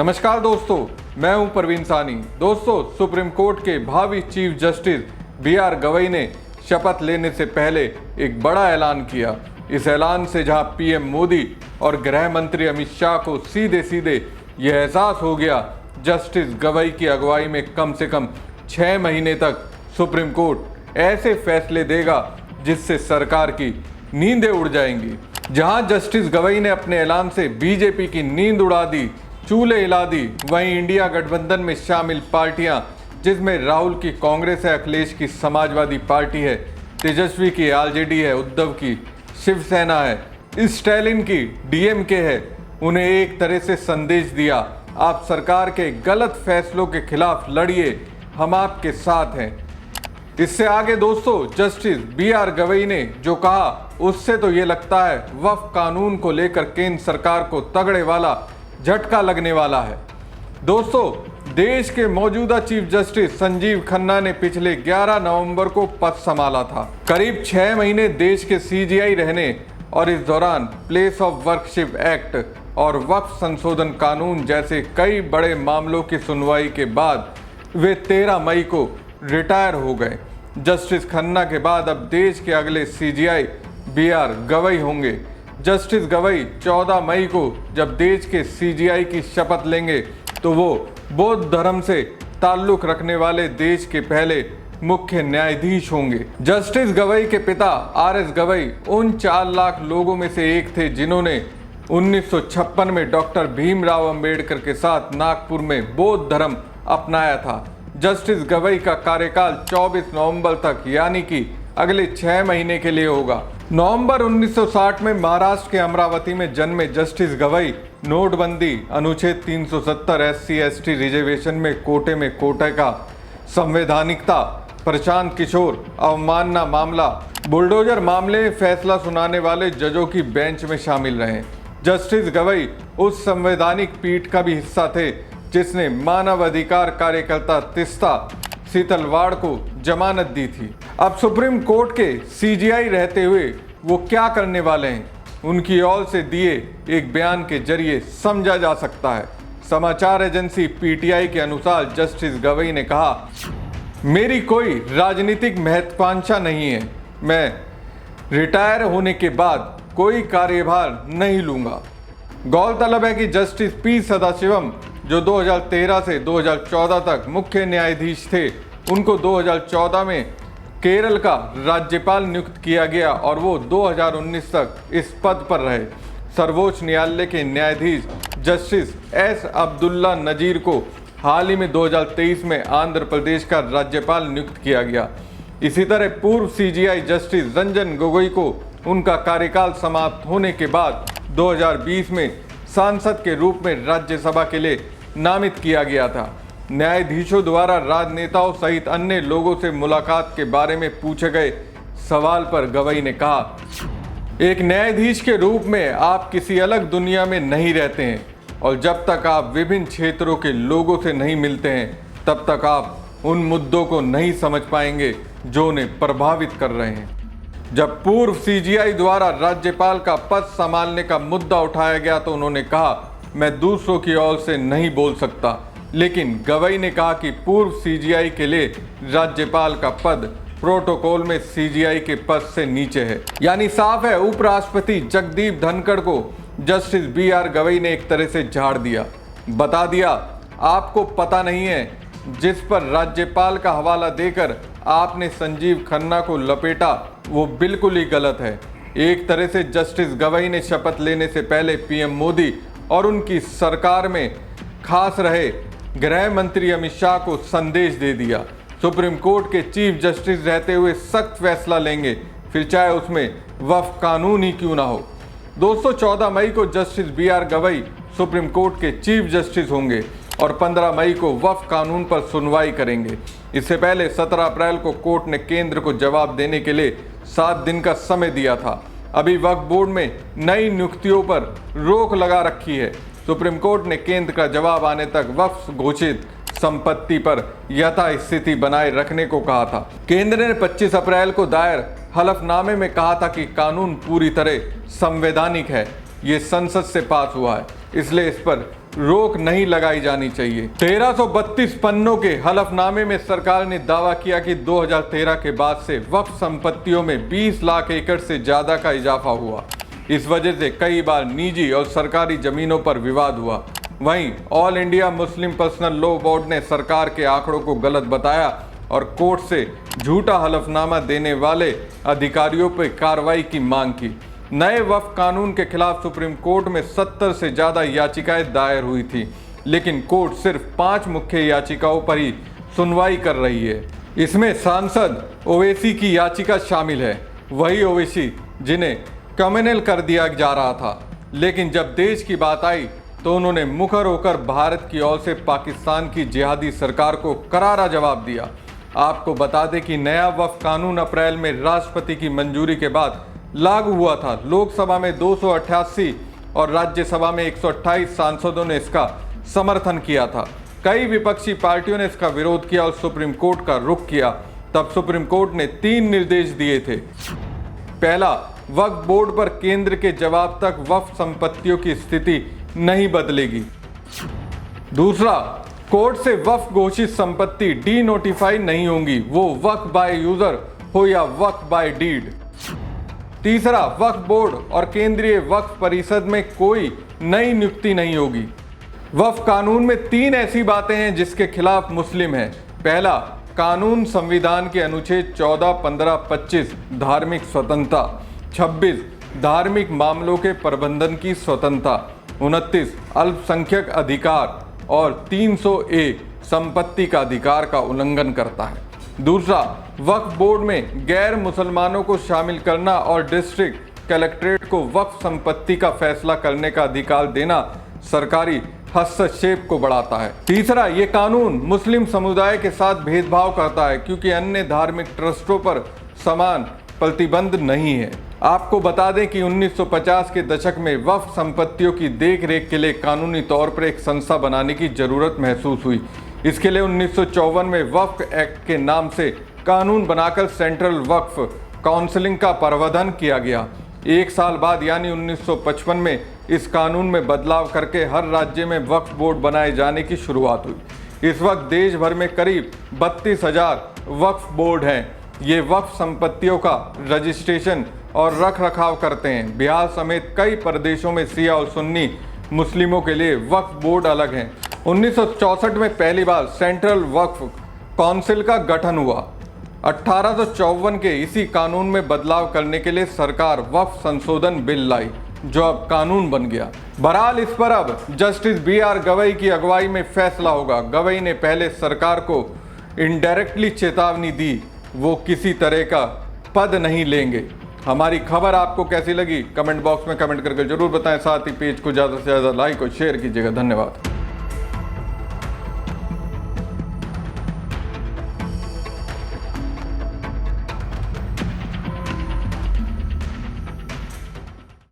नमस्कार दोस्तों, मैं हूं परवीन सानी। दोस्तों, सुप्रीम कोर्ट के भावी चीफ जस्टिस BR गवई ने शपथ लेने से पहले एक बड़ा ऐलान किया। इस ऐलान से जहां PM मोदी और गृह मंत्री अमित शाह को सीधे सीधे यह एहसास हो गया, जस्टिस गवई की अगुवाई में कम से कम 6 महीने तक सुप्रीम कोर्ट ऐसे फैसले देगा जिससे सरकार की नींदें उड़ जाएंगी। जहां जस्टिस गवई ने अपने ऐलान से बीजेपी की नींद उड़ा दी, चूल्हे हिला दी, वहीं इंडिया गठबंधन में शामिल पार्टियां, जिसमें राहुल की कांग्रेस है, अखिलेश की समाजवादी पार्टी है, तेजस्वी की RJD है, उद्धव की शिवसेना है, स्टैलिन की DMK है, उन्हें एक तरह से संदेश दिया, आप सरकार के गलत फैसलों के खिलाफ लड़िए, हम आपके साथ हैं। इससे आगे दोस्तों, जस्टिस BR गवई ने जो कहा, उससे तो ये लगता है वक्फ कानून को लेकर केंद्र सरकार को तगड़े वाला झटका लगने वाला है। दोस्तों, देश के मौजूदा चीफ जस्टिस संजीव खन्ना ने पिछले 11 नवंबर को पद संभाला था। करीब 6 महीने देश के CJI रहने और इस दौरान प्लेस ऑफ वर्कशिप एक्ट और वक्फ संशोधन कानून जैसे कई बड़े मामलों की सुनवाई के बाद वे 13 मई को रिटायर हो गए। जस्टिस खन्ना के बाद अब देश के अगले CJI BR गवई होंगे। जस्टिस गवई 14 मई को जब देश के CJI की शपथ लेंगे तो वो बौद्ध धर्म से ताल्लुक रखने वाले देश के पहले मुख्य न्यायाधीश होंगे। जस्टिस गवई के पिता RS गवई उन 4 लाख लोगों में से एक थे जिन्होंने 1956 में डॉक्टर भीमराव अंबेडकर के साथ नागपुर में बौद्ध धर्म अपनाया था। जस्टिस गवई का कार्यकाल 24 नवंबर तक यानी कि अगले 6 महीने के लिए होगा। नवंबर 1960 में महाराष्ट्र के अमरावती में जन्मे जस्टिस गवई नोटबंदी, अनुच्छेद 370 SC/ST रिजर्वेशन में कोटे का संवैधानिकता, प्रशांत किशोर अवमानना मामला, बुलडोजर मामले में फैसला सुनाने वाले जजों की बेंच में शामिल रहे। जस्टिस गवई उस संवैधानिक पीठ का भी हिस्सा थे जिसने मानव अधिकार कार्यकर्ता तीस्ता सीतलवाड़ को जमानत दी थी। अब सुप्रीम कोर्ट के CJI रहते हुए वो क्या करने वाले हैं, उनकी ओर से दिए एक बयान के जरिए समझा जा सकता है। समाचार एजेंसी PTI के अनुसार जस्टिस गवई ने कहा, मेरी कोई राजनीतिक महत्वाकांक्षा नहीं है, मैं रिटायर होने के बाद कोई कार्यभार नहीं लूंगा। गौरतलब है कि जस्टिस P सदाशिवम जो 2013 से 2014 तक मुख्य न्यायाधीश थे, उनको 2014 में केरल का राज्यपाल नियुक्त किया गया और वो 2019 तक इस पद पर रहे। सर्वोच्च न्यायालय के न्यायाधीश जस्टिस S अब्दुल्ला नजीर को हाल ही में 2023 में आंध्र प्रदेश का राज्यपाल नियुक्त किया गया। इसी तरह पूर्व CJI जस्टिस रंजन गोगोई को उनका कार्यकाल समाप्त होने के बाद 2020 में सांसद के रूप में राज्यसभा के लिए नामित किया गया था। न्यायाधीशों द्वारा राजनेताओं सहित अन्य लोगों से मुलाकात के बारे में पूछे गए सवाल पर गवई ने कहा, एक न्यायाधीश के रूप में आप किसी अलग दुनिया में नहीं रहते हैं और जब तक आप विभिन्न क्षेत्रों के लोगों से नहीं मिलते हैं तब तक आप उन मुद्दों को नहीं समझ पाएंगे जो उन्हें प्रभावित कर रहे हैं। जब पूर्व CJI द्वारा राज्यपाल का पद संभालने का मुद्दा उठाया गया तो उन्होंने कहा, मैं दूसरों की ओर से नहीं बोल सकता, लेकिन गवई ने कहा कि पूर्व CJI के लिए राज्यपाल का पद प्रोटोकॉल में CJI के पद से नीचे है। यानी साफ है, उपराष्ट्रपति जगदीप धनखड़ को जस्टिस BR गवई ने एक तरह से झाड़ दिया, बता दिया आपको पता नहीं है। जिस पर राज्यपाल का हवाला देकर आपने संजीव खन्ना को लपेटा वो बिल्कुल ही गलत है। एक तरह से जस्टिस गवई ने शपथ लेने से पहले PM मोदी और उनकी सरकार में खास रहे गृह मंत्री अमित शाह को संदेश दे दिया, सुप्रीम कोर्ट के चीफ जस्टिस रहते हुए सख्त फैसला लेंगे, फिर चाहे उसमें वक्फ कानून ही क्यों ना हो। दोस्तों, 14 मई को justice BR Gavai supreme court के चीफ जस्टिस होंगे और 15 मई को वक्फ कानून पर सुनवाई करेंगे। इससे पहले 17 अप्रैल को कोर्ट ने केंद्र को जवाब देने के लिए 7 दिन का समय दिया था। अभी वक्फ बोर्ड में नई नियुक्तियों पर रोक लगा रखी है। सुप्रीम कोर्ट ने केंद्र का जवाब आने तक वक्फ घोषित संपत्ति पर यथास्थिति बनाए रखने को कहा था। केंद्र ने 25 अप्रैल को दायर हलफनामे में कहा था कि कानून पूरी तरह संवैधानिक है, ये संसद से पास हुआ है, इसलिए इस पर रोक नहीं लगाई जानी चाहिए। 1332 पन्नों के हलफनामे में सरकार ने दावा किया कि 2013 के बाद से वक्फ संपत्तियों में 20 लाख एकड़ से ज्यादा का इजाफा हुआ। इस वजह से कई बार निजी और सरकारी जमीनों पर विवाद हुआ। वहीं all India Muslim personal law board ने सरकार के आंकड़ों को गलत बताया और कोर्ट से झूठा हलफनामा देने वाले अधिकारियों पर कार्रवाई की मांग की। नए वक्फ कानून के खिलाफ सुप्रीम कोर्ट में 70 से ज्यादा याचिकाएं दायर हुई थी, लेकिन कोर्ट सिर्फ 5 मुख्य याचिकाओं पर ही सुनवाई कर रही है। इसमें सांसद ओवैसी की याचिका शामिल है, वही ओवैसी जिन्हें कम्युनल कर दिया जा रहा था, लेकिन जब देश की बात आई तो उन्होंने मुखर होकर भारत की ओर से पाकिस्तान की जिहादी सरकार को करारा जवाब दिया। आपको बता दें कि नया वक्फ कानून अप्रैल में राष्ट्रपति की मंजूरी के बाद लागू हुआ था। लोकसभा में 288 और राज्यसभा में 128 सांसदों ने इसका समर्थन किया था। कई विपक्षी पार्टियों ने इसका विरोध किया और सुप्रीम कोर्ट का रुख किया। तब सुप्रीम कोर्ट ने 3 निर्देश दिए थे। पहला, वक्फ बोर्ड पर केंद्र के जवाब तक वक्फ संपत्तियों की स्थिति नहीं बदलेगी। दूसरा, कोर्ट से वक्फ घोषित संपत्ति डी नोटिफाई नहीं होंगी, वो वक्फ बाय यूजर हो या वक्फ बाय डीड। तीसरा, वक्फ बोर्ड और केंद्रीय वक्फ परिषद में कोई नई नियुक्ति नहीं होगी। वक्फ कानून में 3 ऐसी बातें हैं जिसके खिलाफ मुस्लिम है। पहला, कानून संविधान के अनुच्छेद 14, 15, 25 धार्मिक स्वतंत्रता, 26 धार्मिक मामलों के प्रबंधन की स्वतंत्रता, 29 अल्पसंख्यक अधिकार और 300A संपत्ति का अधिकार का उल्लंघन करता है। दूसरा, वक्फ बोर्ड में गैर मुसलमानों को शामिल करना और डिस्ट्रिक्ट कलेक्ट्रेट को वक्फ संपत्ति का फैसला करने का अधिकार देना सरकारी हस्तक्षेप को बढ़ाता है। तीसरा, ये कानून मुस्लिम समुदाय के साथ भेदभाव करता है क्योंकि अन्य धार्मिक ट्रस्टों पर समान प्रतिबंध नहीं है। आपको बता दें कि 1950 के दशक में वक्फ संपत्तियों की देखरेख के लिए कानूनी तौर पर एक संस्था बनाने की जरूरत महसूस हुई। इसके लिए 1954 में वक्फ एक्ट के नाम से कानून बनाकर सेंट्रल वक्फ काउंसिलिंग का प्रावधान किया गया। 1 साल बाद यानी 1955 में इस कानून में बदलाव करके हर राज्य में वक्फ बोर्ड बनाए जाने की शुरुआत हुई। इस वक्त देश भर में करीब 32,000 वक्फ बोर्ड हैं। ये वक्फ संपत्तियों का रजिस्ट्रेशन और रख रखाव करते हैं। बिहार समेत कई प्रदेशों में शिया और सुन्नी मुस्लिमों के लिए वक्फ बोर्ड अलग हैं। 1964 में पहली बार सेंट्रल वक्फ काउंसिल का गठन हुआ। 1854 के इसी कानून में बदलाव करने के लिए सरकार वक्फ संशोधन बिल लाई, जो अब कानून बन गया। बहरहाल इस पर अब जस्टिस BR गवई की अगुवाई में फैसला होगा। गवई ने पहले सरकार को इनडायरेक्टली चेतावनी दी, वो किसी तरह का पद नहीं लेंगे। हमारी खबर आपको कैसी लगी कमेंट बॉक्स में कमेंट करके जरूर बताएं। साथ ही पेज को ज़्यादा से ज़्यादा लाइक और शेयर कीजिएगा। धन्यवाद।